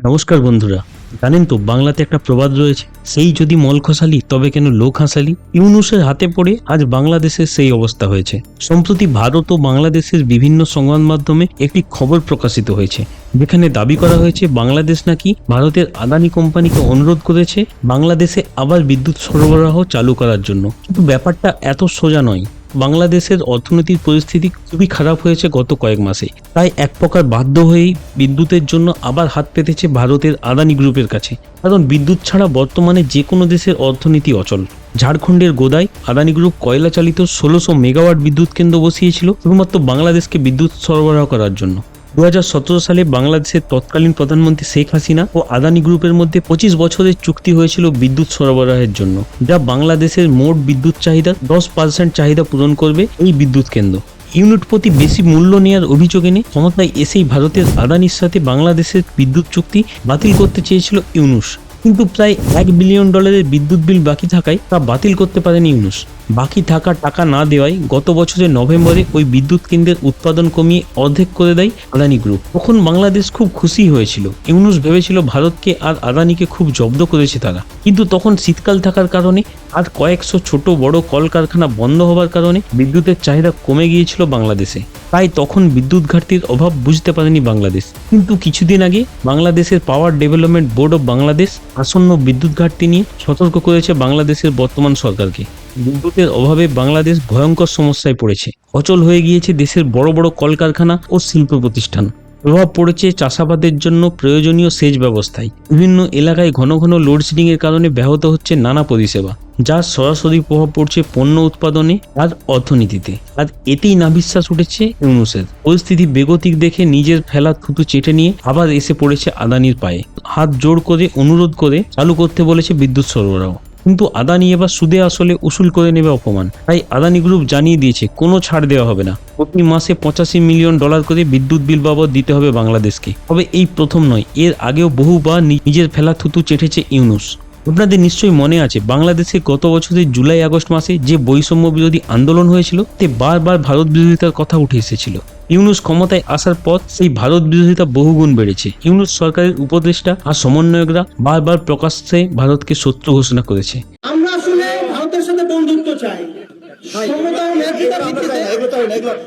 নমস্কার বন্ধুরা, জানেন তো বাংলাতে একটা প্রবাদ রয়েছে, সেই যদি মল খসালি তবে কেন লোক হাসালি। ইউনূসের হাতে পড়ে আজ বাংলাদেশের সেই অবস্থা হয়েছে। সম্প্রতি ভারত ও বাংলাদেশের বিভিন্ন সংবাদ মাধ্যমে একটি খবর প্রকাশিত হয়েছে, যেখানে দাবি করা হয়েছে বাংলাদেশ নাকি ভারতের আদানি কোম্পানিকে অনুরোধ করেছে বাংলাদেশে আবার বিদ্যুৎ সরবরাহ চালু করার জন্য। কিন্তু ব্যাপারটা এত সোজা নয়। বাংলাদেশের অর্থনৈতিক পরিস্থিতি খুবই খারাপ হয়েছে গত কয়েক মাসে, তাই এক প্রকার বাধ্য হয়েই বিদ্যুতের জন্য আবার হাত পেতেছে ভারতের আদানি গ্রুপের কাছে। কারণ বিদ্যুৎ ছাড়া বর্তমানে যে কোনো দেশের অর্থনীতি অচল। ঝাড়খণ্ডের গোদায় আদানি গ্রুপ কয়লা চালিত 1600 মেগাওয়াট বিদ্যুৎ কেন্দ্র বসিয়েছিল শুধুমাত্র বাংলাদেশকে বিদ্যুৎ সরবরাহ করার জন্য। 2017 সালে বাংলাদেশের তৎকালীন প্রধানমন্ত্রী শেখ হাসিনা ও আদানি গ্রুপের মধ্যে 25 বছরের চুক্তি হয়েছিল বিদ্যুৎ সরবরাহের জন্য, যা বাংলাদেশের মোট বিদ্যুৎ চাহিদা 10% চাহিদা পূরণ করবে এই বিদ্যুৎ কেন্দ্র। ইউনিট প্রতি বেশি মূল্য নেওয়ার অভিযোগ এনে ক্ষমতায় এসেই ভারতের আদানির সাথে বাংলাদেশের বিদ্যুৎ চুক্তি বাতিল করতে চেয়েছিল ইউনূস। কিন্তু প্রায় $1 বিলিয়ন বিদ্যুৎ বিল বাকি থাকায় তা বাতিল করতে পারেনি ইউনূস। বাকি থাকা টাকা না দেওয়ায় গত বছরের নভেম্বরে ওই বিদ্যুৎ কেন্দ্রের উৎপাদন কমিয়ে অর্ধেক করে দেয় আদানি গ্রুপ। তখন বাংলাদেশ খুব খুশি হয়েছিল। ইউনূস ভেবেছিল ভারতকে আর আদানিকে খুব জব্দ করেছে তারা। কিন্তু তখন শীতকাল থাকার কারণে আর কয়েকশো ছোট বড় কলকারখানা বন্ধ হওয়ার কারণে বিদ্যুতের চাহিদা কমে গিয়েছিল বাংলাদেশে। তাই তখন বিদ্যুৎ ঘাটতির অভাব বুঝতে পারেনি বাংলাদেশ। কিন্তু কিছুদিন আগে বাংলাদেশের power development board of Bangladesh আসন্ন বিদ্যুৎ ঘাটতি নিয়ে সতর্ক করেছে বাংলাদেশের বর্তমান সরকারকে। বিদ্যুতের অভাবে বাংলাদেশ ভয়ঙ্কর সমস্যায় পড়েছে। অচল হয়ে গিয়েছে দেশের বড় বড় কলকারখানা ও শিল্প প্রতিষ্ঠান। প্রভাব পড়েছে চাষাবাদের জন্য প্রয়োজনীয় সেচ ব্যবস্থায়। বিভিন্ন এলাকায় ঘন ঘন লোডশেডিং এর কারণে ব্যাহত হচ্ছে নানা পরিষেবা, যার সরাসরি প্রভাব পড়ছে পণ্য উৎপাদনে আর অর্থনীতিতে। আর এতেই নাভিশ্বাস উঠেছে ইউনূসের। পরিস্থিতি বেগতিক দেখে নিজের ফেলা থুতু চেটে নিয়ে আবার এসে পড়েছে আদানির পায়ে। হাত জোড় করে অনুরোধ করে চালু করতে বলেছে বিদ্যুৎ সরবরাহ। কিন্তু আদানি এবার সুদে আসলে উসুল করে নেবে অপমান। তাই আদানি গ্রুপ জানিয়ে দিয়েছে কোনো ছাড় দেওয়া হবে না। প্রতি মাসে $85 মিলিয়ন করে বিদ্যুৎ বিল বাবদ দিতে হবে বাংলাদেশকে। তবে এই প্রথম নয়, এর আগেও বহুবার নিজের ফেলা থুতু চেটেছে ইউনূস। আপনাদের নিশ্চয়ই মনে আছে বাংলাদেশে গত বছরের জুলাই আগস্ট মাসে যে বৈষম্য বিরোধী আন্দোলন হয়েছিল, তে বারবার ভারত বিরোধিতার কথা উঠে এসেছিল। ইউনূস ক্ষমতায় আসার পর সেই ভারত বিরোধিতা বহুগুণ বেড়েছে। ইউনূস সরকারের উপদেষ্টা আর সমন্বয়করা বারবার প্রকাশ্যে ভারতকে শত্রু ঘোষণা করেছে। আমরা আসলে ভারতের সাথে বন্ধুত্ব চাই,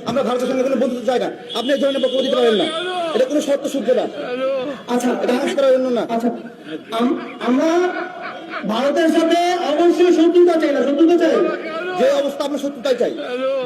আমরা ভারতের সঙ্গে কোনো বন্ধুত্ব চাই না। আপনি এই ধরনের বক্তব্য দিতে পারেন না, এটা কোনো শর্ত সূত্র না। আচ্ছা, এটা হাস করার জন্য না। আচ্ছা, আমরা ভারতের সাথে অবশ্যই শত্রুতা চাই না, শত্রুতা চাই যে অবস্থা আমরা শত্রুতাই চাই,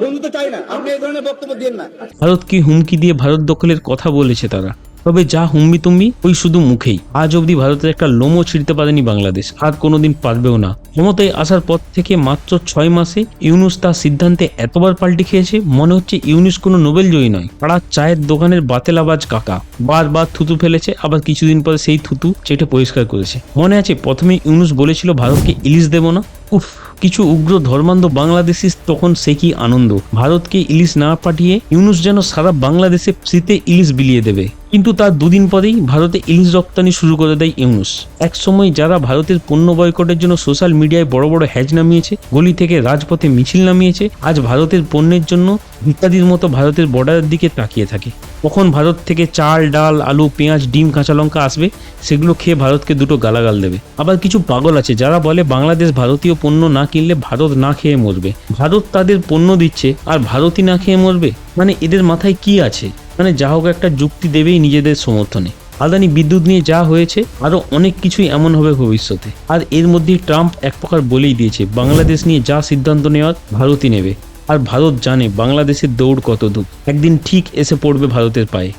বন্ধুত্ব চাই না। আপনি এই ধরনের বক্তব্য দিন না। ভারতকে হুমকি দিয়ে ভারত দখলের কথা বলেছে তারা। তবে যা হুম্বি তুম্বি ওই শুধু মুখেই। আজ অবধি ভারতের একটা লোমও ছিঁড়তে পারেনি বাংলাদেশ, আর কোনোদিন পারবেও না। ক্ষমতায় আসার পর থেকে মাত্র 6 মাসে ইউনূস তার সিদ্ধান্তে এতবার পাল্টে খেয়েছে, মনে হচ্ছে ইউনূস কোনো নোবেল জয়ী নয়, পাড়ার চায়ের দোকানের বাতেলাবাজ কাকা। বারবার থুতু ফেলেছে, আবার কিছুদিন পরে সেই থুতু চেটে পরিষ্কার করেছে। মনে আছে প্রথমে ইউনূস বলেছিল ভারতকে ইলিশ দেব না। উফ, কিছু উগ্র ধর্মান্ধ বাংলাদেশি তখন সে কি আনন্দ। ভারতকে ইলিশ না পাঠিয়ে ইউনূস যেন সারা বাংলাদেশে ফ্রিতে ইলিশ বিলিয়ে দেবে। কিন্তু তার দুদিন পরেই ভারতে ইলিশ রপ্তানি শুরু করে দেয় ইউনূস। এক সময় যারা ভারতের পণ্য বয়কটের জন্য সোশ্যাল মিডিয়ায় বড় বড় হ্যাজ নামিয়েছে, গলি থেকে রাজপথে মিছিল নামিয়েছে, আজ ভারতের পণ্যের জন্য ইত্যাদির মতো ভারতের বর্ডারের দিকে তাকিয়ে থাকে। কখন ভারত থেকে চাল, ডাল, আলু, পেঁয়াজ, ডিম, কাঁচা লঙ্কা আসবে, সেগুলো খেয়ে ভারতকে দুটো গালাগাল দেবে। আবার কিছু পাগল আছে যারা বলে বাংলাদেশ ভারতীয় পণ্য না কিনলে ভারত না খেয়ে মরবে। ভারত তাদের পণ্য দিচ্ছে আর ভারতই না খেয়ে মরবে, মানে এদের মাথায় কি আছে? মানে যা হোক একটা যুক্তি দেবেই নিজেদের সমর্থনে। আদানি বিদ্যুৎ নিয়ে যা হয়েছে আরো অনেক কিছুই এমন হবে ভবিষ্যতে। আর এর মধ্যেই ট্রাম্প এক প্রকার বলেই দিয়েছে বাংলাদেশ নিয়ে যা সিদ্ধান্ত নেওয়ার ভারতই নেবে। আর ভারত জানে বাংলাদেশের দৌড় কত দূর, একদিন ঠিক এসে পড়বে ভারতের পায়ে।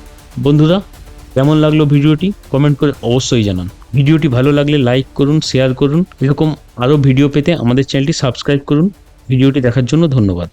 বন্ধুরা, কেমন লাগলো ভিডিওটি কমেন্ট করে অবশ্যই জানান। ভিডিওটি ভালো লাগলে লাইক করুন, শেয়ার করুন। এরকম আরও ভিডিও পেতে আমাদের চ্যানেলটি সাবস্ক্রাইব করুন। ভিডিওটি দেখার জন্য ধন্যবাদ।